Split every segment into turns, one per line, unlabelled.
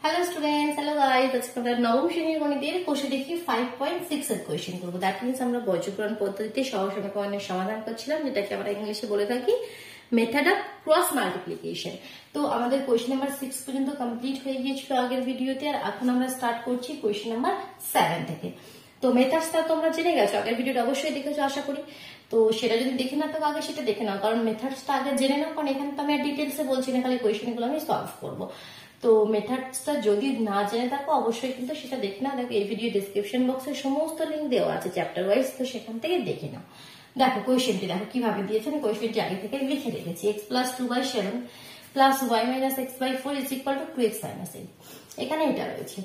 Hello students, hello guys. আজকে আমরা নবম শ্রেণীর গণিতের কোষে দেখি 5.6 এর কোয়েশ্চেন করব। দ্যাট মিন্স আমরা বর্গীকরণ পদ্ধতিতে সহসমীকরণের সমাধান করছিলাম, যেটাকে আমরা ইংলিশে বলে থাকি মেথড অফ ক্রস মাল্টিপ্লিকেশন। তো আমাদের কোয়েশ্চেন নাম্বার 6 পর্যন্ত কমপ্লিট হয়ে গিয়েছিল আগের ভিডিওতে, আর এখন আমরা স্টার্ট করছি কোয়েশ্চেন নাম্বার 7 থেকে। তো মেথডসটা তোমরা জেনে গেছো, আগের ভিডিওটা অবশ্যই দেখেছো আশা করি। তো সেটা যদি দেখে না থাকো আগে সেটা দেখে নাও, কারণ মেথডসটা আগে জেনে নাও, কারণ এখানে তো আমি আর ডিটেলসে বলছি না, খালি কোয়েশ্চেনগুলো আমি সলভ করবো। তো মেথডসটা যদি না জেনে থাকো অবশ্যই কিন্তু সেটা দেখে নাও। দেখো এই ভিডিও ডেসক্রিপশন বক্সে সমস্ত লিঙ্ক দেওয়া আছে চ্যাপ্টার ওয়াইজ, তো সেখান থেকে দেখে নাও। দেখো কোয়েশ্চেনটি দেখো কিভাবে দিয়েছে, আমি কোয়েশ্চেনটি আগে থেকে লিখে রেখেছি। x + 2/7 + y - x/4 = 2x - 8। এখানে এটা রয়েছে।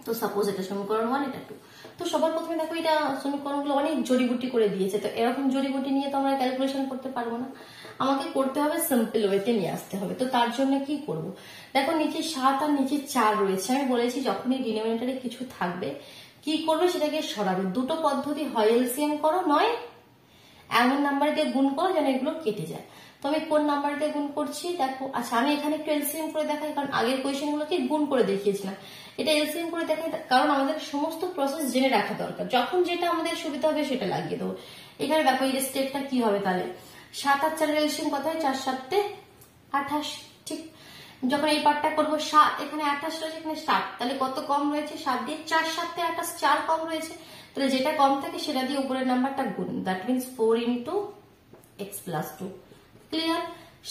তো সাপোজ এটা সমীকরণ 1, এটা 2। তো সবার প্রথমে দেখো এটা সমীকরণগুলো অনেক জড়িবুটি করে দিয়েছে, তো এরকম জড়িবুটি নিয়ে তো আমরা ক্যালকুলেশন করতে পারবো না, আমাকে করতে হবে সিম্পল ওয়েতে নিয়ে আসতে হবে। তো তার জন্য কি করব, দেখো নিচে 7 আর নিচে 4 রয়েছে। আমি বলেছি যখনই ডিনোমিনেটরে কিছু থাকবে কি করবে সেটাকে সরাবে। দুটো পদ্ধতি, হয় এলসিএম করো, নয় এমন নাম্বার দিয়ে গুণ করো যেন এগুলো কেটে যায়। তো আমি কোন নাম্বার দিয়ে গুণ করছি দেখো। আচ্ছা, আমি এখানে একটু এলসিএম করে দেখাই, কারণ আগের কোয়েশ্চেন গুলোকে গুণ করে দেখিয়েছিলাম। এটা এলসিএম করে দেখাই কারণ আমাদের সমস্ত প্রসেস জেনে রাখা দরকার, যখন যেটা আমাদের সুবিধা হবে সেটা লাগিয়ে দেবো। এখানে দেখো এই স্টেপটা কি হবে, তাহলে 7 আর 4 এলসিএম কত হয়, 4 × 7 = 28। ঠিক, যখন এই পার্টটা করবো 7, এখানে 28 রয়েছে, এখানে 7, তাহলে কত কম রয়েছে, 7 দিয়ে 4 × 7 = 28, 4 কম রয়েছে। তাহলে যেটা কম থাকে সেটা দিয়ে উপরের নাম্বারটা গুণ, দ্যাট মিন্স 4 × x + 2। ক্লিয়ার?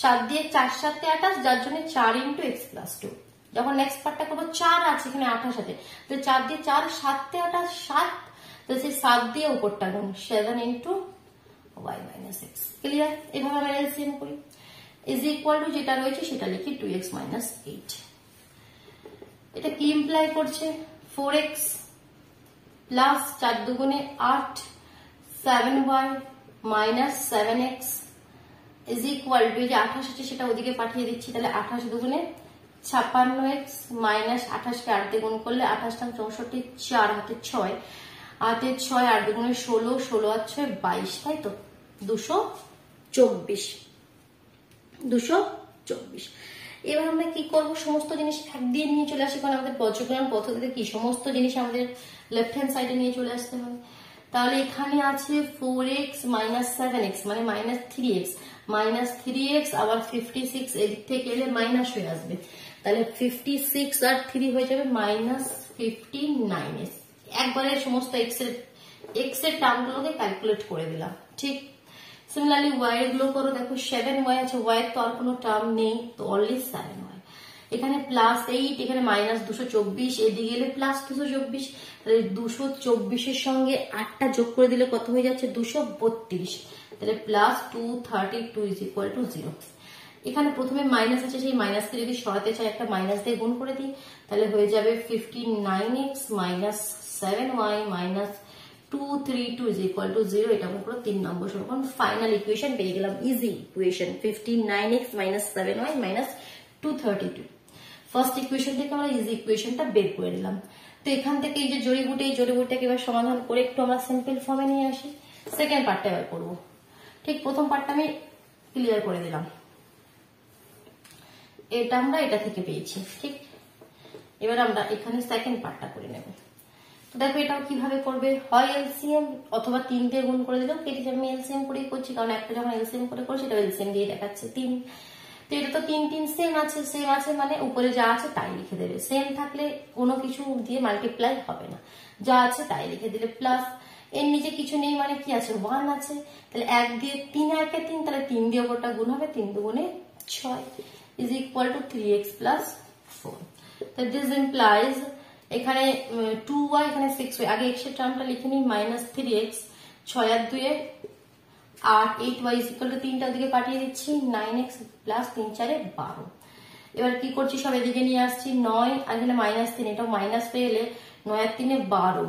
7 দিয়ে 4 × 7 = 28, যার জন্য 4 × x + 2। যখন নেক্সট পার্টটা করবো 4 আছে, এখানে 28 আছে, তো 4 দিয়ে 4 × 7 = 28, 7, তো সেই 7 দিয়ে উপরটা গুণ 7 × y - x। ক্লিয়ার? এভাবে আমরা এলসিএম করি। ইজ ইকুয়াল টু যেটা রয়েছে সেটা লিখি 2x - 8। এটা কি ইমপ্লাই করছে, 4x প্লাস 4 দুগুণে 8 7y - 7x is equal two, এই যে 28 আছে সেটা ওদিকে পাঠিয়ে দিচ্ছি, তাহলে 28 দুগুণে 56x মাইনাস 28 কে 8 দিয়ে গুণ করলে 28 × 64, 4 হাতে 6, 8 6, 8 দুগুণে 16, 16 আর 6 22, তাই তো 224। এবার আমরা কি করব, সমস্ত জিনিস এক দিয়ে নিয়ে চলে আসি, কারণ আমাদের বর্গীকরণ পদ্ধতিতে কি সমস্ত জিনিস আমাদের লেফট হ্যান্ড সাইডে নিয়ে চলে আসতে হবে। তাহলে এখানে আছে 4x - 7x মানে -3x, -3x আবার 56, এদিক থেকে এলে মাইনাস হয়ে আসবে, তাহলে 56 আর 3 হয়ে যাবে -59x। একবারে সমস্ত x এর টার্মগুলোকে ক্যালকুলেট করে দিলাম। ঠিক, সিমিলারলি y এর গুলো করো। দেখো 7y আছে, y এর তো আর কোনো টার্ম নেই, তো অনলি 7y। এখানে +8, এখানে -224, এদিকে গেলে +224, তাহলে 224 এর সঙ্গে 8টা যোগ করে দিলে কত হয়ে যাচ্ছে, 232, তাহলে +232 = 0। এখানে প্রথমে মাইনাস আছে, সেই মাইনাসকে যদি সরাতে চাই একটা মাইনাস দিয়ে গুণ করে দিই, তাহলে হয়ে যাবে 59x - 7y - 232 = 0। এটা পুরো 3 নম্বর সমীকরণ। ফাইনাল ইকুয়েশন পেয়ে গেলাম, easy equation 59x - 7y - 232। First equation থেকে আমরা ইজি ইকুয়েশনটা বের করে নিলাম। তো এখান থেকে এই যে জড়িবুটি, এই জড়িবুটিটাকে এবার সমাধান করে একটু আমরা সিম্পল ফর্মে নিয়ে আসি। সেকেন্ড পার্টটা এবার করবো। ঠিক, প্রথম পার্টটা আমি ক্লিয়ার করে দিলাম, এটা আমরা এটা থেকে পেয়েছি। ঠিক, এবার আমরা এখানে সেকেন্ড পার্টটা করে নেব। তো দেখো এটাও কিভাবে করবে, হয় এলসিএম অথবা 3 দিয়ে গুণ করে দিলাম। কেটে আমি এলসিএম করেই করছি, কারণ একটা যখন এলসিএম করে করছি সেটা এলসিএম দিয়ে দেখাচ্ছে 3। তো এটা তো 3 3 সেম আছে মানে উপরে যা আছে তাই লিখে দেবে। সেম থাকলে কোনো কিছু দিয়ে মাল্টিপ্লাই হবে না, যা আছে তাই লিখে দিলে প্লাস। এর নিচে কিছু নেই মানে কি আছে, 1 আছে, তাহলে 1 দিয়ে 3 আর 3, তাহলে 3 দিয়ে ওপরটা গুণ হবে, 3 দুগুণে 6 ইজ ইকুয়াল টু 3x + 4। তো দিস ইমপ্লাইজ এখানে 2y, এখানে 6y, আগে x এর টার্মটা লিখে নিই, -3x, 6 আর 2 8, 8y = 3টা ওদিকে পাঠিয়ে দিচ্ছি, 9x + 3 × 4 = 12। এবার কি করছি, সব এদিকে নিয়ে আসছি, 9 আর এখানে -3, এটাও মাইনাস পেয়ে এলে 9 আর 3 = 12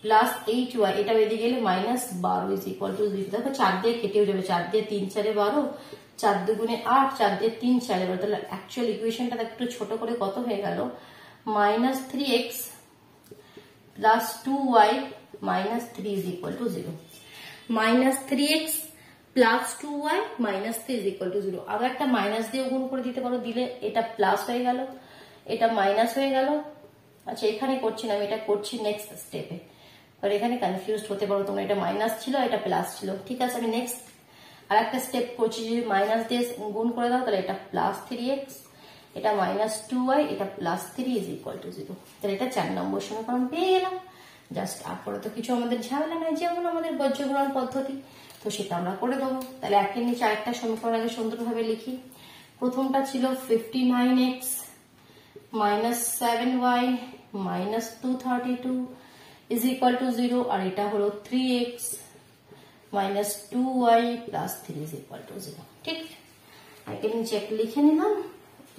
প্লাস 8y, এটা এদিকে গেলে -12 = 0। দেখো 4 দিয়ে কেটেও যাবে, 4 দিয়ে 3 × 4 = 12, 4 দুগুণে 8, 4 দিয়ে 3 × 4 = 12। তাহলে অ্যাকচুয়াল ইকুয়েশনটা একটু ছোট করে কত হয়ে গেল, -3x + 2y - 3 = 0। -3x + 2y - 3 = 0। আবার একটা মাইনাস দিয়ে গুণ করে দিতে পারো, দিলে এটা প্লাস হয়ে গেল। এটা মাইনাস হয়ে গেল। আচ্ছা এখানে করছি না, আমি এটা করছি নেক্সট স্টেপে, আর এখানে কনফিউজ হতে পারো তোমরা, এটা মাইনাস ছিল এটা প্লাস ছিল। ঠিক আছে, আমি নেক্সট আর একটা স্টেপ করছি, যদি মাইনাস দিয়ে গুণ করে দাও তাহলে এটা প্লাস 3x, এটা মাইনাস 2y, এটা প্লাস 3 ইজ ইকুয়াল টু 0। তাহলে এটা 4 নম্বর সমীকরণ পেয়ে গেলাম। জাস্ট তারপরে তো কিছু আমাদের ঝামেলা নাই, যেমন আমাদের বজ্রগ্রহণ পদ্ধতি, তো সেটা আমরা করে দেবো। তাহলে একের নিচে আরেকটা সমীকরণ আগে সুন্দরভাবে লিখি। প্রথমটা ছিল 59x minus 7y minus 232 is equal to 0, আর এটা হলো 3x minus 2y plus 3 is equal to 0। ঠিক, একের নিচে একটা লিখে নিলাম।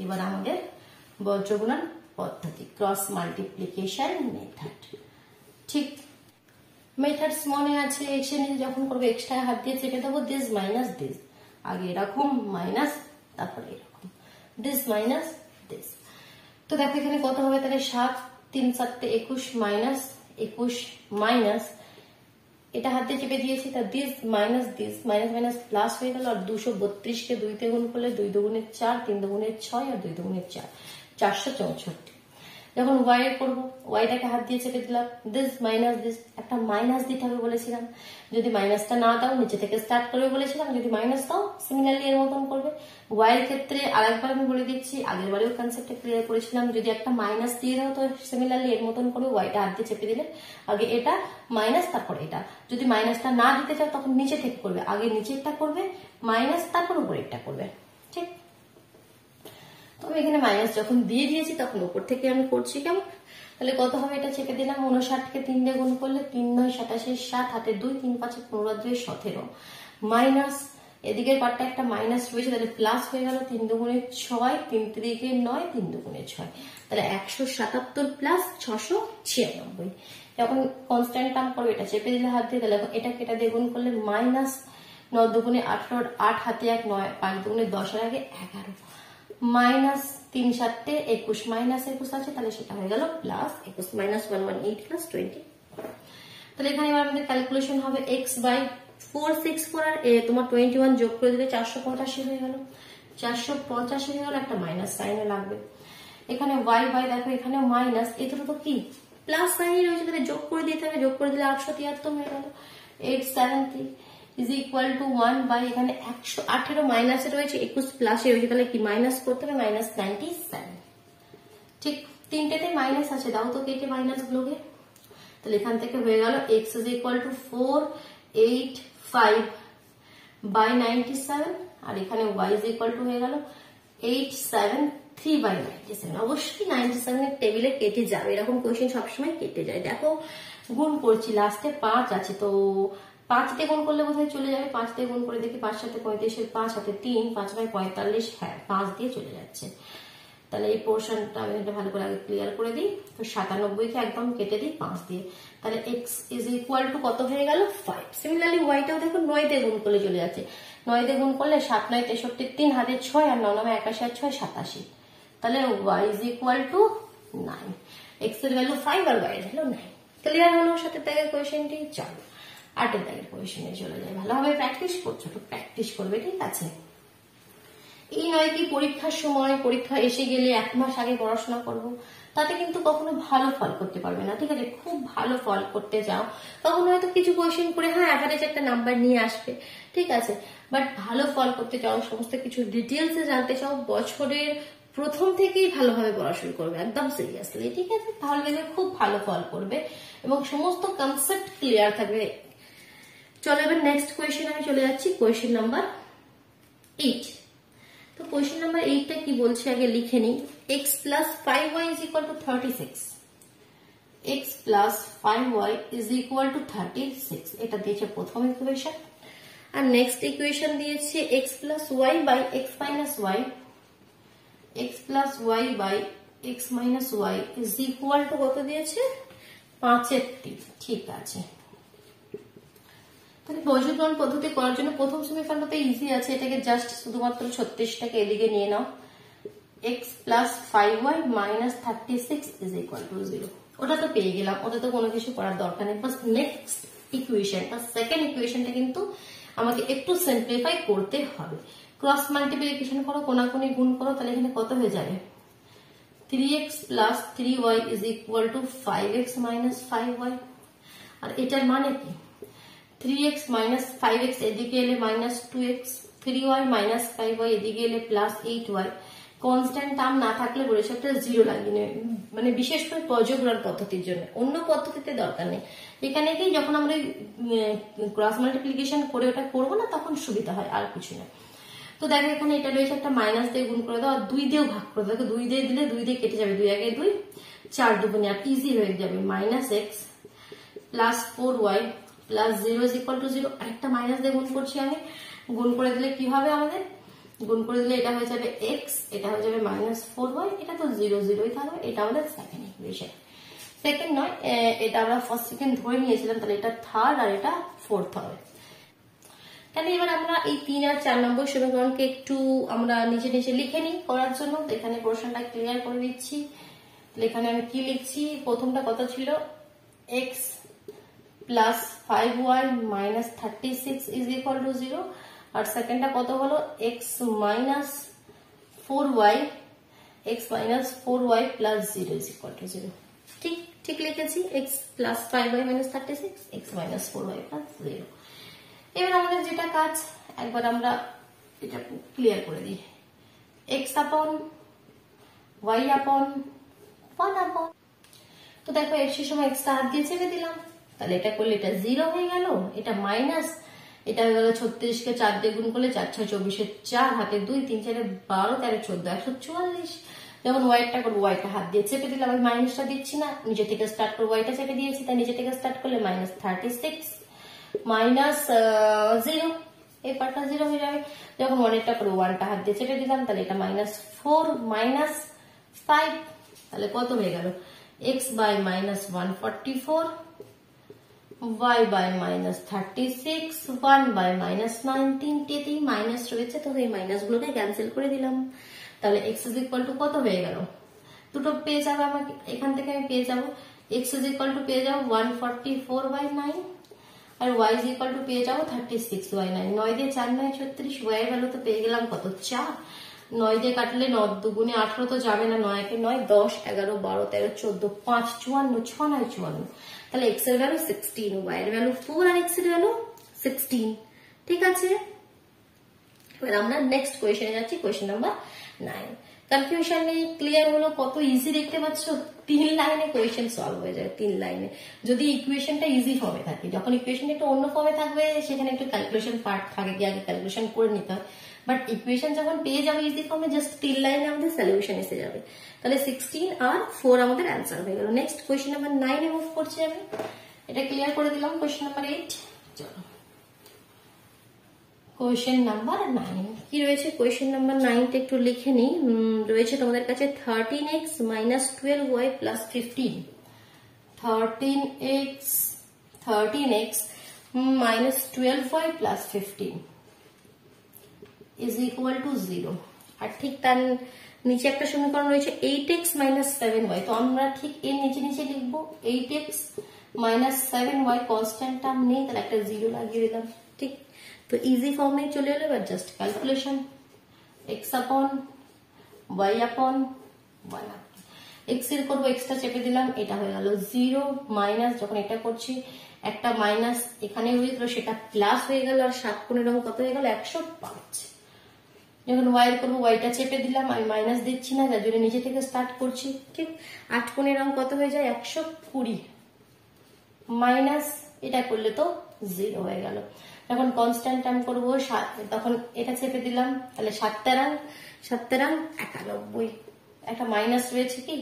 এবার আমাদের বজ্রগুণন পদ্ধতি, ক্রস মাল্টিপ্লিকেশন মেথড। ঠিক, মেথডস মনে আছে, এক্স এর নিচে যখন করবো এক্সট্রা হাত দিয়ে চেপে দেবো, দিস মাইনাস দিস, আগে এরকম মাইনাস তারপরে এরকম, দিস মাইনাস দিস। তো দেখো এখানে কত হবে, তাহলে 7 3 7 21 মাইনাস 21 মাইনাস, এটা হাত দিয়ে চেপে দিয়েছি, তা this minus minus minus plus হয়ে গেল। আর 232 কে 2 তে গুণ করলে 2 দুগুণে 4, 3 দুগুণে 6 আর 2 দুগুণে 4, 464। যখন ওয়াই এর করবো, ওয়াইটাকে হাত দিয়ে চেপে দিলাম, দিস মাইনাস দিস, একটা মাইনাস দিতে হবে বলেছিলাম, যদি মাইনাসটা না দাও নিচে থেকে স্টার্ট করবে বলেছিলাম, যদি মাইনাস দাও সিমিলারলি এর মতন করবে। ওয়াই এর ক্ষেত্রে আরেকবার আমি বলে দিচ্ছি, আগের বারেও কনসেপ্টটা ক্লিয়ার করেছিলাম, যদি একটা মাইনাস দিয়ে দাও তো সিমিলারলি এর মতন করবে, ওয়াইটা হাত দিয়ে চেপে দিলে আগে এটা মাইনাস তারপর এটা, যদি মাইনাসটা না দিতে চাও তখন নিচে থেকে করবে, আগে নিচেরটা করবে মাইনাস তারপর উপরেরটা করবে। ঠিক, তো আমি এখানে মাইনাস যখন দিয়ে দিয়েছি তখন উপর থেকে আমি করছি কেমন, তাহলে কত হবে, এটা চেপে দিলাম, 59 কে 3 দিয়ে গুণ করলে 3 9 87 7 হাতে 2 3 5 15 2 17 মাইনাস এদিকের পার্টটা একটা মাইনাস রয়েছে, তাহলে প্লাস হয়ে গেল, 3 দুগুণে 6 3 3 9 3 দুগুণে 6, তাহলে 177 প্লাস 696। যখন কনস্ট্যান্ট টার্ম করবে এটা চেপে দিলে হাত দিয়ে, তাহলে এটাকে এটা দিয়ে গুণ করলে মাইনাস 9 দুগুণে 18 8 হাতে 1 9 5 দুগুণে 10 এর আগে 11 মাইনাস 3 7 21 মাইনাস 21 আছে, তাহলে সেটা হয়ে গেল প্লাস 21 মাইনাস 118 প্লাস 20। তাহলে এখানে এবার আমাদের ক্যালকুলেশন হবে x বাই 464 আর তোমার 21 যোগ করে দিলে 485 হয়ে গেল, 485 হয়ে গেল, একটা মাইনাস সাইনও লাগবে। এখানে y বাই দেখো এখানে মাইনাস, এটা তো কি প্লাস সাইনই রয়েছে, তাহলে যোগ করে দিতে হবে, যোগ করে দিলে 873 হয়ে গেল, 873 ইজ ইকুয়াল টু 1 বাই এখানে 118 মাইনাসে রয়েছে 21 প্লাসে রয়েছে, তাহলে কি মাইনাস করতে হবে মাইনাস 97। ঠিক, তিনটেতে মাইনাস আছে, দাও তো কেটে মাইনাস গুলোকে, তাহলে এখান থেকে হয়ে গেল x is equal to 485 by 97, আর এখানে y ইজ ইকুয়াল টু হয়ে গেল 873 বাই 97। অবশ্যই 97 এর টেবিলে কেটে যাবে, এরকম কোশ্চেন সবসময় কেটে যায়। দেখো গুণ করছি, লাস্টে 5 আছে, তো 5 দিয়ে গুণ করলে বোধহয় চলে যাবে, 5 দিয়ে গুণ করে দেখি, 5 7 35 5 হাতে 3 5 বাই 45, হ্যাঁ 5 দিয়ে চলে যাচ্ছে। তাহলে এই পোর্শনটা আমি এটা ভালো করে আগে ক্লিয়ার করে দিই, তো 97 কে একদম কেটে দিই 5 দিয়ে, তাহলে x ইজ ইকুয়াল টু কত হয়ে গেল 5। সিমিলারলি ওয়াইটাও দেখো 9 দিয়ে গুণ করলে চলে যাচ্ছে, 9 দিয়ে গুণ করলে 7 9 63 3 হাতে 6 আর 9 9 81 আর 6 87, তাহলে y is equal two 9, x এর ভ্যালু 5 আর y এর ভ্যালু 9। ক্লিয়ার হলো সাথে দাগের কোশ্চেনটি? চলো 8 এর দাগের কোশ্চেনে চলে যায়। ভালোভাবে প্র্যাকটিস করছো, তো প্র্যাকটিস করবে, ঠিক আছে? এই নয় কি পরীক্ষার সময় পরীক্ষা এসে গেলে 1 মাস আগে পড়াশোনা করব, তাতে কিন্তু কখনো ভালো ফল করতে পারবে না। ঠিক আছে, খুব ভালো ফল করতে যাও তখন হয়তো কিছু কোশ্চেন করে হ্যাঁ অ্যাভারেজ একটা নাম্বার নিয়ে আসবে, ঠিক আছে, বাট ভালো ফল করতে চাও, সমস্ত কিছু ডিটেলসে জানতে চাও, বছরের প্রথম থেকেই ভালোভাবে পড়াশোনা করবে একদম সিরিয়াসলি, ঠিক আছে, তাহলে দেখবে খুব ভালো ফল করবে এবং সমস্ত কনসেপ্ট ক্লিয়ার থাকবে। চলো এবার নেক্সট কোয়েশ্চেন আমি চলে যাচ্ছি, কোয়েশ্চেন নাম্বার 8। তো কোয়েশ্চেন নাম্বার 8টা কি বলছে আগে লিখে নিই। x plus 5y is equal to 36, x plus 5y is equal to 36, এটা দিয়েছে প্রথম ইকুয়েশন। আর নেক্সট ইকুয়েশন দিয়েছে x plus y by x minus y, x plus y by x minus y is equal to কত দিয়েছে 5 ঠিক আছে। তাহলে বজ্রগ্রহণ পদ্ধতি করার জন্য প্রথম সমীকরণটা ইজি আছে, এটাকে জাস্ট শুধুমাত্র 36টাকে এদিকে নিয়ে নাও, x plus 5y minus 36 is equal to 0। ওটা তো পেয়ে গেলাম, ওটা তো কোনো কিছু করার দরকার নেই। বাস নেক্সট ইকুয়েশন বা সেকেন্ড ইকুয়েশনটা কিন্তু আমাকে একটু সিম্পলিফাই করতে হবে। ক্রস মাল্টিপ্লিকেশন করো, কোনাকুনি গুণ করো, তাহলে এখানে কত হয়ে যাবে 3x plus 3y is equal two 5x minus 5y। আর এটার মানে কি 3x মাইনাস 5x এদিকে এলে minus 2x, 3y minus 5y এদিকে এলে প্লাস 8y। কনস্ট্যান্ট টার্ম না থাকলে বলেছে একটা জিরো লাগিয়ে নেবে, মানে বিশেষ করে পর্যগ্রহণ পদ্ধতির জন্য, অন্য পদ্ধতিতে দরকার নেই। এখানে কি যখন আমরা ক্রস মাল্টিপ্লিকেশন করে ওটা করবো না তখন সুবিধা হয়, আর কিছু না। তো দেখো এখানে এটা রয়েছে, একটা মাইনাস দিয়ে গুণ করে দাও আর 2 দিয়েও ভাগ করে দাও। 2 দিয়ে দিলে 2 দিয়ে কেটে যাবে, 2 আগে 2, 4 দুগুণে 8, ইজি হয়ে যাবে। Minus x plus 4y plus 0 is equal to 0। আরেকটা মাইনাস দিয়ে গুণ করছি আমি, গুণ করে দিলে কি হবে আমাদের, গুণ করে দিলে এটা হয়ে যাবে x, এটা হয়ে যাবে মাইনাস 4y, এটা তো 0 0ই থাকবে। এটা আমাদের সেকেন্ড ইকুয়েশন। সেকেন্ড নয়, এটা আমরা ফার্স্ট সেকেন্ড ধরে নিয়েছিলাম, তাহলে এটা থার্ড আর এটা ফোর্থ হবে। তাহলে এবার আমরা এই 3 আর 4 নম্বর সমীকরণকে একটু আমরা নিচে নিচে লিখে নিই করার জন্য। এখানে পোর্শনটা ক্লিয়ার করে দিচ্ছি। এখানে আমি কি লিখছি, প্রথমটা কত ছিল, x plus 5y minus 36 is equal to 0, আর সেকেন্ডটা কত হলো, x minus 4y plus 0 is equal to 0। ঠিক ঠিক লিখেছি, x plus 5y minus 36, x minus 4y plus 0। এবার আমাদের যেটা কাজ, একবার আমরা এটা ক্লিয়ার করে দিই, x আপন y আপন 1 আপন। তো দেখো এর সময় x টা হাত দিয়ে চেপে দিলাম, তাহলে এটা করলে এটা 0 হয়ে গেল, এটা মাইনাস, এটা হয়ে গেল 36 কে 4 দিয়ে গুণ করলে 4 6 24 4 হাতে 2 3 4 12 13 14 144। যখন ওয়াইটা করবো ওয়াইটা হাত দিয়ে চেপে দিলাম, আমি মাইনাসটা দিচ্ছি না, নিচে থেকে স্টার্ট করবো, ওয়াইটা চেপে দিয়েছি তাই নিচে থেকে স্টার্ট করলে মাইনাস 36 মাইনাস 0, এই পার্টটা 0 হয়ে যাবে। যখন ওয়ানেরটা করবো ওয়ানটা হাত দিয়ে চেপে দিলাম, তাহলে এটা মাইনাস 4 মাইনাস 5, তাহলে কত হয়ে গেল, x by minus 144, y by minus 36, 1 by minus 19। টেতেই মাইনাস রয়েছে, তো এই মাইনাস গুলোকে ক্যান্সেল করে দিলাম। তাহলে x ইজ ইকুয়াল টু কত হয়ে গেল, দুটো পেয়ে যাবে আমাকে, এখান থেকে আমি পেয়ে যাবো x ইজ ইকুয়াল টু পেয়ে যাবো 144/9, আর y ইজ ইকুয়াল টু পেয়ে যাবো 36/9। 9 দিয়ে 4 9 36, y এর ভ্যালু তো পেয়ে গেলাম কত, 4। 9 দিয়ে কাটলে 9 দুগুণে 18 তো যাবে না, 9 কে 9, 10 11 12 13 14 5 54, 6 9 54। তাহলে x এর ভ্যালু 16, y এর ভ্যালু 4 আর x এর ভ্যালু 16। ঠিক আছে, এবার আমরা নেক্সট কোয়েশ্চেনে যাচ্ছি, কোয়েশ্চেন নাম্বার 9। কনফিউশন নেই, ক্লিয়ার হলো, কত ইজি দেখতে পাচ্ছ, 3 লাইনে কোয়েশ্চেন সলভ হয়ে যায়, 3 লাইনে, যদি ইকুয়েশনটা ইজি ফর্মে থাকে। যখন ইকুয়েশনটা একটু অন্য ফর্মে থাকবে সেখানে একটু ক্যালকুলেশন পার্ট থাকে, কি আগে ক্যালকুলেশন করে নিতে হয়, বাট ইকুয়েশন যখন পেয়ে যাবে ইজি ফর্মে, জাস্ট 3 লাইনে আমাদের সলিউশন এসে যাবে। তাহলে 16 আর 4 আমাদের অ্যান্সার হয়ে গেল। নেক্সট কোয়েশ্চেন নাম্বার 9 এ মুভ করছি আমি, এটা ক্লিয়ার করে দিলাম। কোয়েশ্চেন নাম্বার 8, চলো কোয়েশ্চেন নাম্বার 9 কি রয়েছে, কোয়েশ্চেন নাম্বার 9 টা একটু লিখে নিই। রয়েছে তোমাদের কাছে 13x minus 12y plus 15, 13x minus 12y plus 15 is equal to 0। আর ঠিক তার নিচে একটা সমীকরণ রয়েছে 8x মাইনাস 7y, তো আমরা ঠিক এর নিচে নিচে লিখবো 8x minus 7y, constant term নেই, তাহলে একটা 0 লাগিয়ে দিলাম। ঠিক, তো ইজি ফর্মে চলে এলো। এবার জাস্ট ক্যালকুলেশন, x আপন y আপন 1 আপন, x এর করবো, x টা চেপে দিলাম, এটা হয়ে গেল 0 মাইনাস, যখন এটা করছি একটা মাইনাস এখানে হয়েছিল সেটা প্লাস হয়ে গেল, আর 7 কোণের রঙ কত হয়ে গেল 105। যখন y এর করবো ওয়াইটা চেপে দিলাম, আমি মাইনাস দিচ্ছি না, যার জন্য নিচে থেকে স্টার্ট করছি। ঠিক, 8 কোণের রঙ কত হয়ে যায় 120 মাইনাস, এটা করলে তো 0 হয়ে গেল। যখন কনস্ট্যান্ট টার্ম করবো তখন এটা চেপে দিলাম, তাহলে 7 তেরাং 91, একটা মাইনাস রয়েছে কি,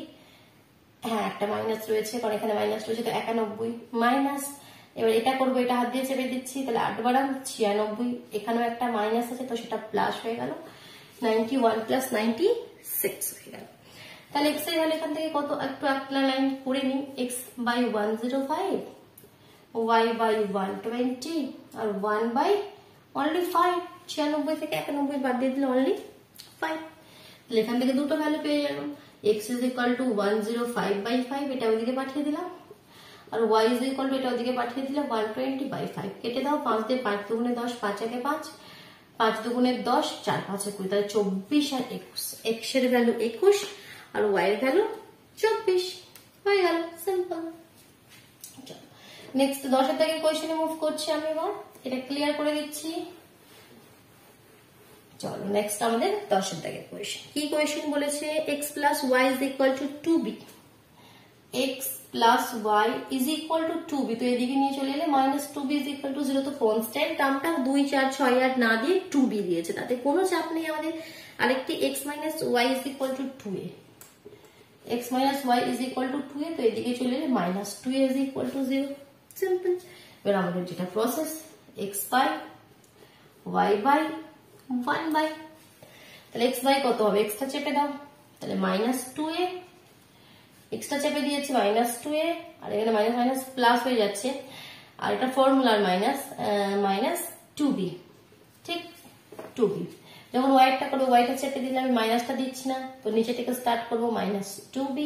হ্যাঁ একটা মাইনাস রয়েছে, কারণ এখানে মাইনাস রয়েছে, তো 91 মাইনাস। এবার এটা করবো, এটা হাত দিয়ে চেপে দিচ্ছি, তাহলে 8 বারাং 96, এখানেও একটা মাইনাস আছে, তো সেটা প্লাস হয়ে গেল, 91 প্লাস 96 হয়ে গেল। তাহলে x এর ভ্যালু এখান থেকে কত, একটু একটা লাইন করে নিই, x বাই 105, y বাই 120, আর 1 বাই অনলি 5, 96 থেকে 91 বাদ দিয়ে দিলে অনলি 5। তাহলে এখান থেকে দুটো ভ্যালু পেয়ে গেলাম, x ইজ ইকুয়াল টু 105/5, এটা ওইদিকে পাঠিয়ে দিলাম, আর y ইজ ইকুয়াল টু এটা ওইদিকে পাঠিয়ে দিলাম 120/5। কেটে দাও, 5 দিয়ে 5 দুগুণে 10, 5 একে 5, 5 দুগুণে 10, 4 5 20, তাহলে 24 আর 21, x এর ভ্যালু 21 আর ওয়াই এর ভ্যালু 24 হয়ে গেল, সিম্পল। নেক্সট 10 এর দাগের কোয়েশ্চেনে মুভ করছি আমি এবার, এটা ক্লিয়ার করে দিচ্ছি। চলো নেক্সট আমাদের 10 এর দাগের কোয়েশ্চেন। কি কোয়েশ্চেন বলেছে? x plus y is equal to 2b, x plus y is equal to 2b, তো এদিকে নিয়ে চলে এলে minus 2b is equal to 0, তো কনস্ট্যান্ট টার্মটা 2 4 6 8 না দিয়ে 2b দিয়েছে, তাতে কোনো চাপ নেই আমাদের। আরেকটি x minus y is equal to 2a, x minus y is equal to 2a, তো এদিকে চলে এলে minus 2a is equal to 0, simple. এবার আমাদের যেটা process, x by y by 1 by, তাহলে x বাই কত হবে? x টা চেপে দাও, তাহলে মাইনাস 2a, x টা চেপে দিয়েছি মাইনাস 2a, আর এখানে মাইনাস মাইনাস প্লাস হয়ে যাচ্ছে, আর এটা ফর্মুলার মাইনাস মাইনাস 2b, ঠিক 2b। যখন y টা করবো y টা চেপে দিলে আমি মাইনাসটা দিচ্ছি না, তো নিচে থেকে স্টার্ট করবো মাইনাস 2b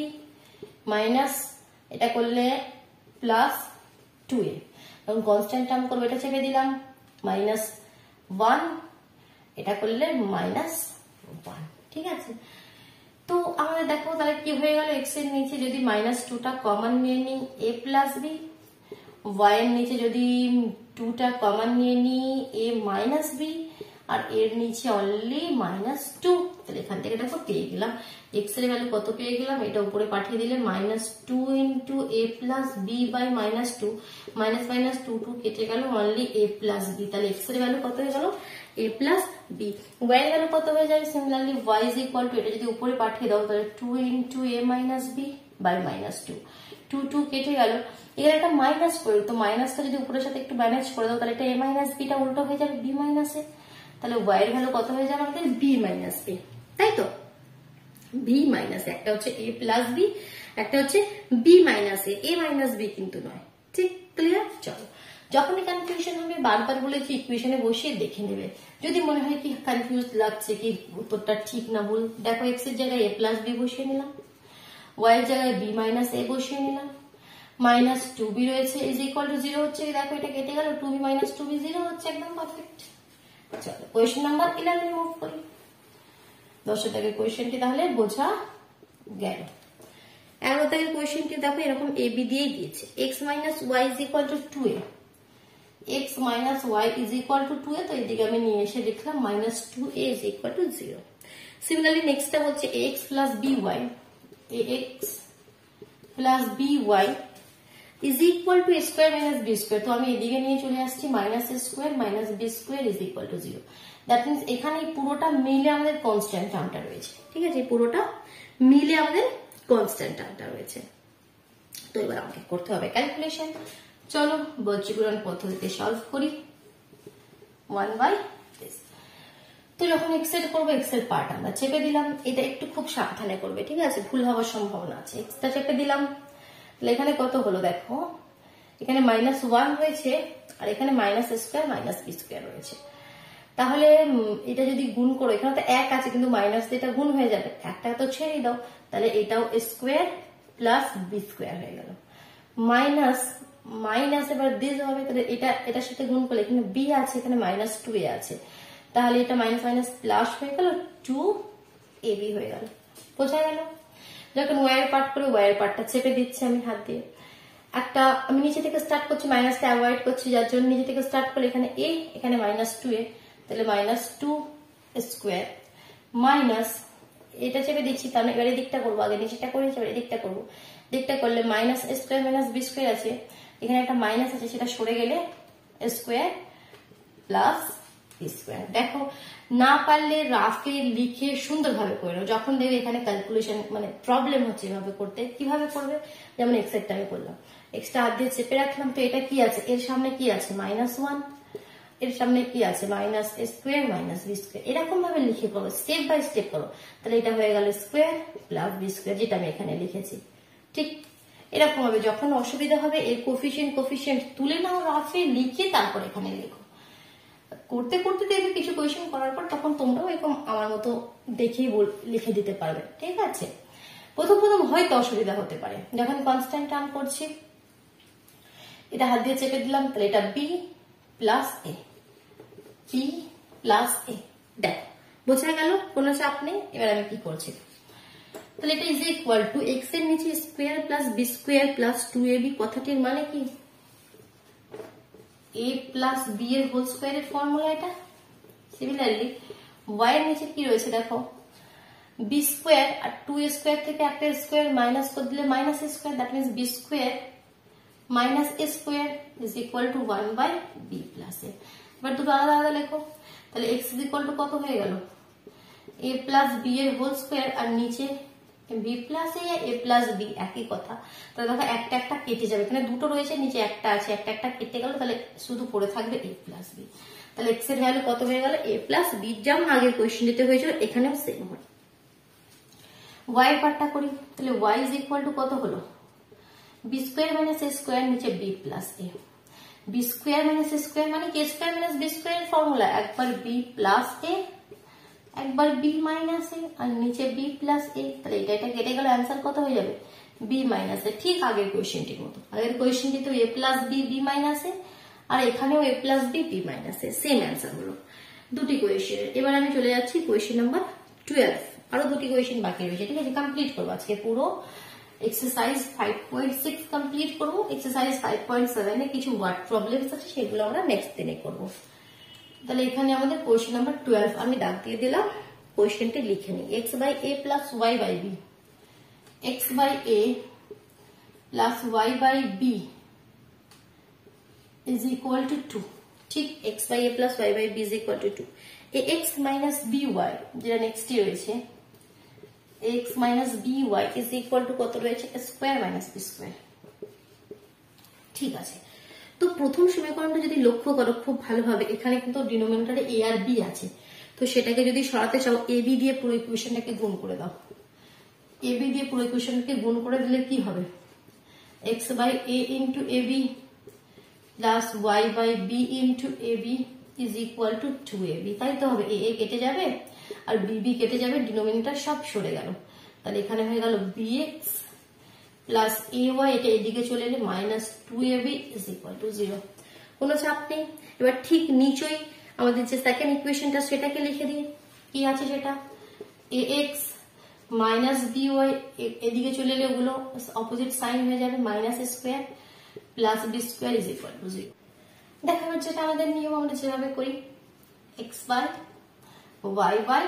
মাইনাস এটা করলে প্লাস 2a, তখন কনস্ট্যান্ট টার্ম করবো, এটা চেপে দিলাম মাইনাস 1, এটা করলে মাইনাস 1, ঠিক আছে। তো আমাদের দেখো তাহলে কি হয়ে গেল, x এর নিচে যদি মাইনাস 2টা কমন নিয়ে নিই a প্লাস বি, y এর নিচে যদি 2টা কমন নিয়ে নিই a মাইনাস বি, আর এর নিচে অনলি মাইনাস 2, তাহলে এখান থেকে দেখো পেয়ে গেলাম x এর ভ্যালু কত পেয়ে গেলাম, এটা উপরে পাঠিয়ে দিলে minus 2 into a plus B by minus 2, minus minus 2 2 কেটে গেল অনলি a প্লাস বি, তাহলে x এর ভ্যালু কত হয়ে গেল? a plus B. y এর ভ্যালু কত হয়ে যাবে? Similarly y is equal to, এটা যদি উপরে পাঠিয়ে দাও তাহলে 2 into a minus B by minus 2, 2 2 কেটে গেল, এর একটা মাইনাস করে, তো মাইনাসটা যদি উপরের সাথে একটু ম্যানেজ করে দাও তাহলে এটা a মাইনাস বিটা উল্টো হয়ে যাবে b মাইনাস এ, তাহলে y এর ভ্যালু কত হয়ে যাবে আমাদের? b মাইনাস a, তাই তো b মাইনাস, একটা হচ্ছে a প্লাস b, একটা হচ্ছে b minus a minus b কিন্তু নয়, ঠিক ক্লিয়ার। চলো যখনই কনফিউশন হবে বারবার বলেছি ইকুয়েশনে বসিয়ে দেখে নেবে, যদি মনে হয় কি কনফিউজ লাগছে কি উত্তরটা ঠিক না ভুল, দেখো x এর জায়গায় a প্লাস b বসিয়ে নিলাম, y এর জায়গায় b মাইনাস a বসিয়ে নিলাম, মাইনাস 2b রয়েছে ইজ ইকুয়াল টু 0 হচ্ছে, দেখো এটা কেটে গেল, 2b মাইনাস 2b 0 হচ্ছে, একদম পারফেক্ট। চলো কোয়েশ্চেন নাম্বার 11 মুভ করি। 10 এর দাগের কোয়েশ্চেনটি তাহলে বোঝা গেল। 11 দাগের কোয়েশ্চেনটি দেখো এরকম a b দিয়ে দিয়েছে, x minus y is equal to 2a, x minus y is equal to 2a, তো এদিকে আমি নিয়ে এসে লিখলাম minus 2a is equal to 0। Similarly নেক্সটটা হচ্ছে ax plus by, ax plus by is equal to a square minus b square, তো আমি এদিকে নিয়ে চলে আসছি minus a square minus b square is equal to 0। That means এখানে পুরোটা মিলে আমাদের কনস্ট্যান্ট টার্মটা রয়েছে, ঠিক আছে, পুরোটা মিলে আমাদের কনস্ট্যান্ট টার্মটা রয়েছে। তো এবার আমাকে করতে হবে ক্যালকুলেশন, চলো বজ্রীকরণ পদ্ধতিতে সলভ করি 1 বাই দিস। তো যখন x এর করবো x এর পার্ট আমরা চেপে দিলাম, এটা একটু খুব সাবধানে করবে, ঠিক আছে, ভুল হওয়ার সম্ভাবনা আছে। x টা চেপে দিলাম, তাহলে এখানে কত হলো দেখো, এখানে মাইনাস 1 হয়েছে আর এখানে minus square minus B square রয়েছে, তাহলে এটা যদি গুণ করো, এখানে তো 1 আছে কিন্তু মাইনাস দিয়ে এটা গুণ হয়ে যাবে, একটা তো ছেড়ে দাও, তাহলে এটাও স্কোয়ার প্লাস বি স্কোয়ার হয়ে গেল, মাইনাস মাইনাস এবার দিস হবে, তাহলে এটা এটার সাথে গুণ করলে এখানে বি আছে, এখানে মাইনাস 2a আছে, তাহলে এটা মাইনাস মাইনাস প্লাস হয়ে গেল 2ab হয়ে গেল, বোঝা গেল। যখন ওয়ার পার্ট করে ওয়ার পার্টটা চেপে দিচ্ছি আমি হাত দিয়ে, একটা আমি নিচে থেকে স্টার্ট করছি, মাইনাসটা অ্যাভয়েড করছি, যার জন্য নিচে থেকে স্টার্ট করলে এখানে a, এখানে মাইনাস 2a, তাহলে মাইনাস 2 স্কোয়ার মাইনাস এটা চেপে দিচ্ছি, তাহলে এবার এদিকটা করবো, আগে নিচেটা করে এবার এদিকটা করবো, দিকটা করলে minus square minus B square আছে, এখানে একটা মাইনাস আছে সেটা সরে গেলে স্কোয়ার প্লাস বি স্কোয়ার। দেখো না পারলে রাফে লিখে সুন্দরভাবে করে নাও, যখন দেখবে এখানে ক্যালকুলেশন মানে প্রবলেম হচ্ছে এভাবে করতে, কিভাবে করবে, যেমন এক্স এরটা আমি করলাম, এক্সটা হাত দিয়ে চেপে রাখলাম, তো এটা কি আছে, এর সামনে কি আছে মাইনাস 1, এর সামনে কি আছে minus square minus B square, এরকম ভাবে লিখে করো, স্টেপ বাই স্টেপ করো, তাহলে এটা হয়ে গেল স্কোয়ার প্লাস বি স্কোয়ার, যেটা আমি এখানে লিখেছি, ঠিক এরকম হবে। যখন অসুবিধা হবে এর কোফিশিয়েন্ট তুলে নাও রাফে লিখে, তারপর এখানে লেখো, করতে করতে দেখবে কিছু কোয়েশ্চেন করার পর তখন তোমরাও এরকম আমার মতো দেখেই লিখে দিতে পারবে, ঠিক আছে। প্রথম প্রথম হয়তো অসুবিধা হতে পারে, যখন কনস্ট্যান্ট টার্ম করছি, এটা হাত দিয়ে চেপে দিলাম, তাহলে এটা B plus A, B plus এ, দেখো বোঝা গেল, কোনো চাপ নেই। এবার আমি কি করছি, তাহলে এটা ইজ ইকুয়াল টু এক্স এর নিচে square plus B square plus 2ab কথাটির মানে কি a প্লাস বি এর হোল স্কোয়ারের ফর্মুলা এটা। সিমিলারলি y এর নিচে কি রয়েছে দেখো বি স্কোয়ার আর 2a স্কোয়ার থেকে একটা স্কোয়ার মাইনাস করে দিলে minus a square, that means B square minus a square is equal to 1/b plus a। এবার দুটো আলাদা আলাদা লেখো, তাহলে x ইজ ইকুয়াল টু কত হয়ে গেল a প্লাস বি এর হোল স্কোয়ার আর নিচে বি প্লাস এ প্লাস বি, একই কথা। তাহলে দেখো একটা একটা কেটে যাবে, এখানে দুটো রয়েছে নিচে একটা আছে, একটা একটা কেটে গেল, তাহলে শুধু পড়ে থাকবে এ প্লাস বি। তাহলে এক্স এর ভ্যালু কত হয়ে গেল এ প্লাস বি, যেমন আগের কোয়েশ্চেন দিতে হয়েছিল এখানেও সেম হয়। ওয়াই এর পার্টটা করি, তাহলে ওয়াই ইজ ইকুয়াল টু কত হলো B square minus A square নিচে B plus A. B square minus A square মানে কে square minus B square formula, একবার বি প্লাস এ একবার বি মাইনাস এ আর নিচে বি প্লাস এ। তাহলে এটা এটা কেটে গেল, অ্যান্সার কত হয়ে যাবে বি মাইনাস এ। ঠিক আগের কোয়েশ্চেনটির মতো, আগের কোয়েশ্চেনটি তো এ প্লাস বি বি মাইনাস এ আর এখানেও এ প্লাস বি বি মাইনাস এ, সেম অ্যান্সার হলো দুটি কোয়েশ্চেন। এবার আমি চলে যাচ্ছি কোয়েশ্চেন নাম্বার 12। আরো দুটি কোয়েশ্চেন বাকি রয়েছে, ঠিক আছে, কমপ্লিট করবো আজকে পুরো এক্সারসাইজ 5.6 কমপ্লিট করবো। এক্সারসাইজ 5.7 এ কিছু ওয়ার্ড প্রবলেমস আছে, সেগুলো আমরা নেক্সট দিনে করবো। তাহলে এখানে আমাদের কোয়েশ্চেন নাম্বার 12 আমি দাগ দিয়ে দিলাম, কোয়েশ্চেনটি লিখে নিই। X by A plus Y by B, X by A plus Y by B is equal to 2। ঠিক, X by A plus Y by B is equal to 2। A X minus B Y যেটা নেক্সটই রয়েছে, X minus B Y is equal to কত রয়েছে square minus B square. ঠিক আছে, তো প্রথম সমীকরণটা যদি লক্ষ্য করো খুব ভালোভাবে, এখানে কিন্তু ডিনোমিনেটরে এ আর বি আছে, তো সেটাকে যদি সরাতে চাও এ বি দিয়ে পুরো ইকুয়েশনটাকে গুণ করে দাও। এ বি দিয়ে পুরো ইকুয়েশনটাকে গুণ করে দিলে কি হবে X by A into A B plus Y by B into A B is equal to 2ab। তাই তো হবে, এ এ কেটে যাবে আর বি বি কেটে যাবে, ডিনোমিনেটর সব সরে গেল। তাহলে এখানে হয়ে গেল bx প্লাস এ ওয়াই, এটা এদিকে চলে এলে minus 2ab is equal to 0। কোনো চাপ নেই। এবার ঠিক নিচেই আমাদের যে সেকেন্ড ইকুয়েশনটা সেটাকে লিখে দিই, কি আছে সেটা ax মাইনাস বি ওয়াই, এদিকে চলে এলে ওগুলো অপোজিট সাইন হয়ে যাবে, minus square plus B square is equal to 0। দেখা যাচ্ছে এটা আমাদের নিয়ম, আমরা যেভাবে করি X by Y by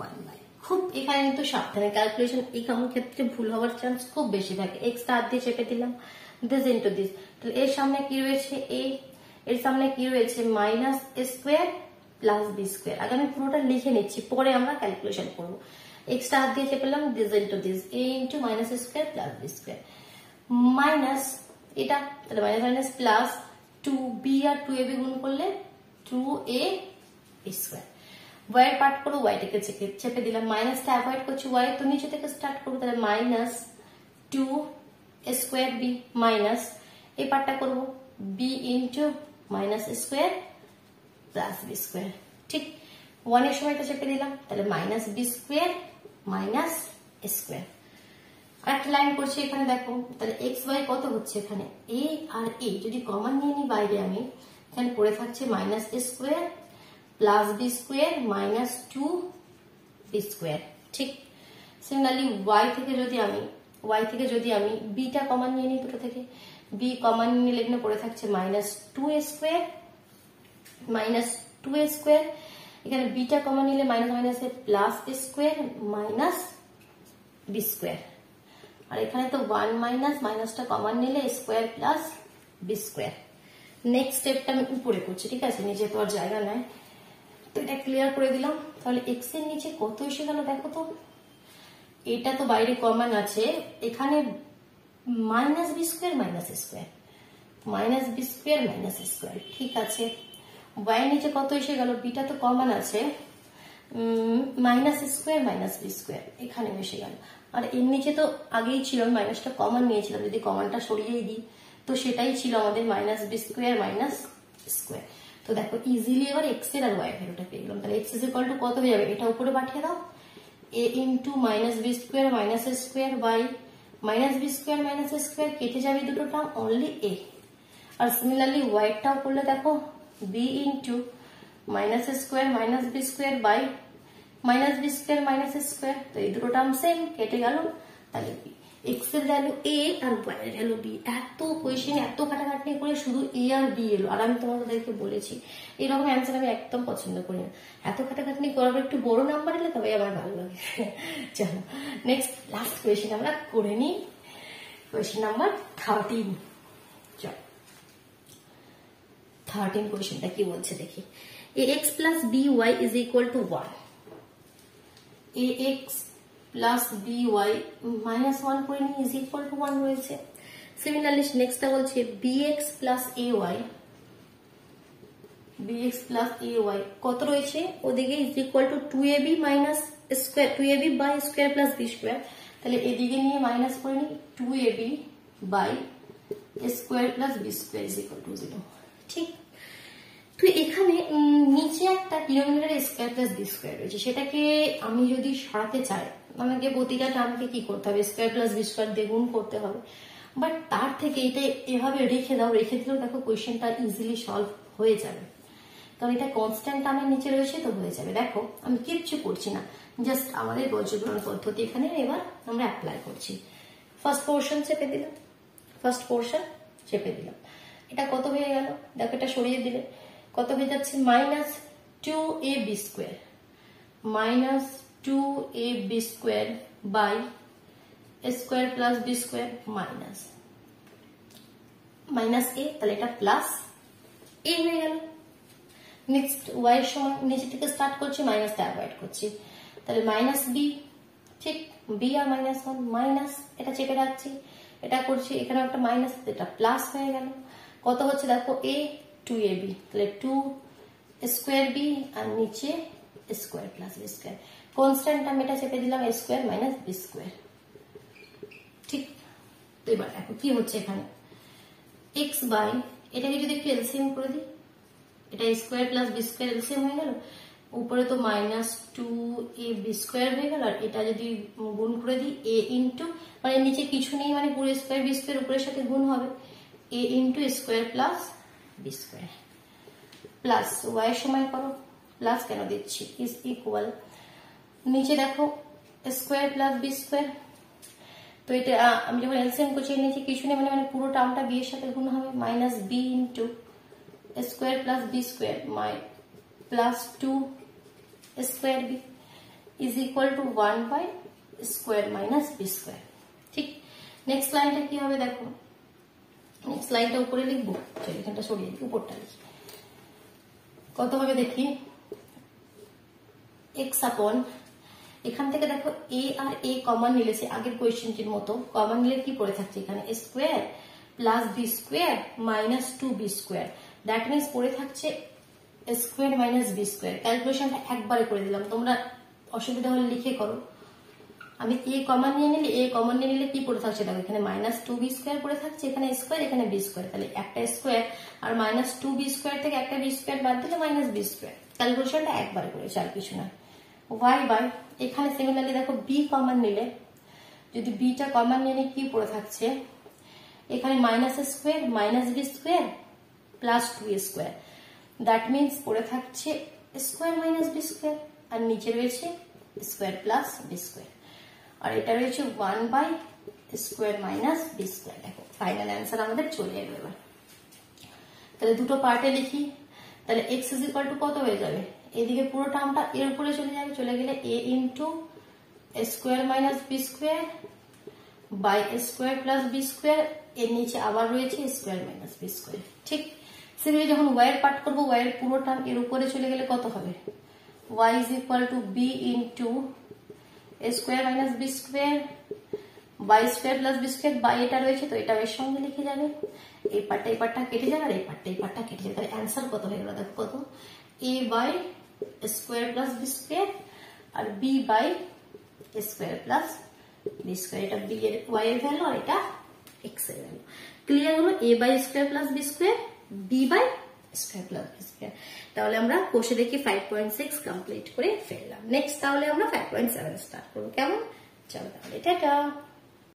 1 by. খুব এখানে কিন্তু সাবধানে ক্যালকুলেশন, এই ক্ষেত্রে ভুল হওয়ার চান্স খুব বেশি থাকে। এক্স হাত দিয়ে চেপে দিলাম, দিস ইন্টু দিস, তাহলে এর সামনে কি রয়েছে এ, এর সামনে কি রয়েছে minus square plus B square. আগে আমি পুরোটা লিখে নিচ্ছি, পরে আমরা ক্যালকুলেশন করবো। এক্সটা হাত দিয়ে চেপেলাম, this into this, A into minus square plus B square minus এটা, তাহলে মাইনাস মাইনাস প্লাস 2b আর 2ab গুণ করলে 2a স্কোয়ার। ওয়াই এর পার্ট করবো, ওয়াই টাকে চেপে দিলাম, মাইনাসটা অ্যাভয়েড করছি, ওয়াই তো নিচে থেকে স্টার্ট করবো, তাহলে মাইনাস 2 স্কোয়ার বি মাইনাস এই পার্টটা করবো B into minus square plus B square. ঠিক, 1 এর সময়টা চেপে দিলাম, তাহলে minus B square minus square. আর একটা লাইন করছি এখানে দেখো, তাহলে এক্স ওয়াই কত হচ্ছে এখানে এ আর এ যদি কমন নিয়ে নিই বাইরে, আমি এখানে পড়ে থাকছে minus square plus B square minus 2b square. ঠিক, সিমিলারলি ওয়াই থেকে যদি আমি বিটা কমন নিয়ে নিই, দুটো থেকে বি কমন নিলে এখানে পড়ে থাকছে minus 2a square minus 2a square, এখানে বিটা কমন নিলে মাইনাস মাইনাসে plus square minus B square, আর এখানে তো 1 মাইনাস মাইনাসটা কমন নিলে square plus B square. Next স্টেপটা আমি উপরে করছি, ঠিক আছে, নিচে তো আর জায়গা নাই, তো এটা ক্লিয়ার করে দিলাম। তাহলে এক্স এর নিচে কত এসে গেল দেখো তো, এটা তো বাইরে কমন আছে, এখানে minus B square minus square minus B square minus square. ঠিক আছে, ওয়াই নিচে কত এসে গেল, বিটা তো কমন আছে, minus square minus B square এখানে এসে গেল, আর এর নিচে তো আগেই ছিল, মাইনাসটা কমন নিয়েছিলাম, যদি কমনটা সরিয়েই দিই তো সেটাই ছিল আমাদের minus B square minus square. তো দেখো ইজিলি এবার এক্স এর আর ওয়াই ভ্যালুটা পেয়ে গেলাম। তাহলে এক্স ইজ ইকুয়াল টু কত হয়ে যাবে, এটা উপরে পাঠিয়ে দাও, A into minus B square minus square by minus B square minus square, কেটে যাবে দুটো টার্ম, অনলি এ। আর সিমিলারলি ওয়াইটাও করলে দেখো B into minus square minus B square by minus B square minus square, তো এই দুটো টার্ম সেম, কেটে গেল। তাহলে এক্স এর ভ্যালু এ আর ওয়াই এর ভ্যালু বি। এত কোয়েশ্চেন এত কাটাকাটি করে শুধু এ আর বি এলো। আর আমি তোমাদেরকে বলেছি এরকম অ্যান্সার আমি একদম পছন্দ করি না, এত কাটাকাটি করার একটু বড় নাম্বার এলে তবে আমার ভালো লাগে। চলো নেক্সট লাস্ট কোয়েশ্চেন আমরা করে নিই, কোয়েশ্চেন নাম্বার 13। চলো 13 কোয়েশ্চেনটা কি বলছে দেখি। ax plus by is equal to 1, ax plus by minus 1 করে নিই is equal to 1 রয়েছে। সিমিলারলি নেক্সটটা বলছে bx plus ay, bx plus ay কত রয়েছে ওদিকে is equal to 2ab minus square, 2ab by square plus b square। তাহলে এদিকে নিয়ে মাইনাস করে নিই 2ab by square plus b square is equal to 0। ঠিক, তো এখানে নিচে একটা denominator square plus B square রয়েছে, সেটাকে আমি যদি সরাতে চাই আমাকে প্রতিটা টার্মকে কি করতে হবে, স্কয়ার প্লাস বি স্কয়ার দিয়ে গুণ করতে হবে। বাট তার থেকে এটা এভাবে রেখে দাও, রেখে দিলেও দেখো কোয়েশ্চেনটা ইজিলি সলভ হয়ে যাবে, কারণ এটা কনস্ট্যান্ট টার্মের নিচে রয়েছে তো হয়ে যাবে। দেখো আমি কিচ্ছু করছি না, জাস্ট আমাদের বর্গীকরণ পদ্ধতি এখানে এবার আমরা অ্যাপ্লাই করছি। ফার্স্ট পোর্শন চেপে দিলাম, ফার্স্ট পোর্শন চেপে দিলাম, এটা কত হয়ে গেল দেখো, এটা সরিয়ে দিলে কত হয়ে যাচ্ছে minus 2ab square, minus 2ab square by square plus B square minus minus A, তাহলে এটা প্লাস এ হয়ে গেল। নেক্সট ওয়াই এর সময় নিচে থেকে স্টার্ট করছি, মাইনাসটা অ্যাভয়েড করছি, তাহলে মাইনাস বি, ঠিক বি আর মাইনাস 1 মাইনাস, এটা চেপে রাখছি, এটা করছি, এখানে একটা মাইনাস, এটা প্লাস হয়ে গেল। কত হচ্ছে দেখো এ 2ab, তাহলে 2 স্কোয়ার বি আর নিচে square plus B square, constant আমি এটা চেপে দিলাম a square minus B square. ঠিক, তো এবার দেখো কি হচ্ছে এখানে x বাই, এটাকে যদি একটু এলসিএম করে দিই, এটা a square plus B square LCM হয়ে গেল, উপরে তো মাইনাস 2ab স্কোয়ার হয়ে গেল, আর এটা যদি গুণ করে দিই a ইন্টু, মানে নিচে কিছু নেই মানে পুরো স্কোয়ার বি স্কোয়ার উপরের সাথে গুণ হবে a into square plus B square, plus Y এর সময় করো, প্লাস কেন দিচ্ছি, ইজ ইকুয়াল, নিচে দেখো স্কোয়ার প্লাস বি স্কোয়ার, তো এটা আমি যখন এলসিএম করছি নিচে কিছু নেই মানে পুরো টার্মটা বি এর সাথে গুণ হবে, minus B into square plus B square plus 2 square B is equal to 1 by square minus B square. ঠিক, নেক্সট লাইনটা কি হবে দেখো, নেক্সট লাইনটা উপরে লিখবো, চলো এখানটা সরিয়ে দিই, উপরটা লিখি, কত হবে দেখি x আপন, এখান থেকে দেখো a আর a কমন নিলেছে আগের কোয়েশ্চেনটির মতো, কমন নিলে কি পড়ে থাকছে এখানে square plus B square minus 2b square, that means পড়ে থাকছে স্কোয়ার মাইনাস বি স্কোয়ার। ক্যালকুলেশনটা একবারে করে দিলাম, তোমরা অসুবিধা হলে লিখে করো। আমি a কমন নিয়ে নিলে, a কমন নিয়ে নিলে কি পড়ে থাকছে দেখো, এখানে মাইনাস 2b স্কোয়ার পড়ে থাকছে, এখানে স্কোয়ার এখানে বি স্কোয়ার, তাহলে একটা স্কোয়ার আর মাইনাস 2b স্কোয়ার থেকে একটা বি স্কোয়ার বাদ দিলে মাইনাস বি স্কোয়ার। ক্যালকুলেশনটা একবারে করেছে আর কিছু না। ওয়াই বাই, এখানে সিমিলারলি দেখো বি কমন নিলে, যদি বিটা কমন নিয়ে কি পড়ে থাকছে এখানে minus square minus B square plus 2 square, that means পড়ে থাকছে স্কোয়ার মাইনাস বি স্কোয়ার, আর নিচে রয়েছে স্কোয়ার প্লাস বি স্কোয়ার, আর এটা রয়েছে 1 by square minus B square. দেখো ফাইনাল অ্যান্সার আমাদের চলে এলো। এবার তাহলে দুটো পার্টে লিখি, তাহলে x ইজ ইকুয়াল টু কত হয়ে যাবে, এদিকে পুরো টার্মটা এর উপরে চলে যাবে, চলে গেলে a into square minus B square by square plus B square, এর নিচে আবার রয়েছে স্কোয়ার মাইনাস বি স্কোয়ার। ঠিক, সেগুলো যখন y এর পার্ট করবো y এর পুরো টার্ম এর উপরে চলে গেলে কত হবে, y is equal to B into square minus B square by square plus B square, by এটা রয়েছে তো এটা এর সঙ্গে লিখে যাবে, এই পার্টটা কেটে যাবে আর এই পার্টটা কেটে যাবে, তাহলে অ্যান্সার কত হয়ে গেল দেখো, কত a by square plus B square আর b by square plus B square, এটা b এর y এর ভ্যালু আর এটা x এর ভ্যালু। ক্লিয়ার হলো, a by square plus B square, b by square plus B square. তাহলে আমরা কোষে দেখি 5.6 কমপ্লিট করে ফেললাম। নেক্সট তাহলে আমরা 5.7 স্টার্ট করবো, কেমন? চলো তাহলে টাটা।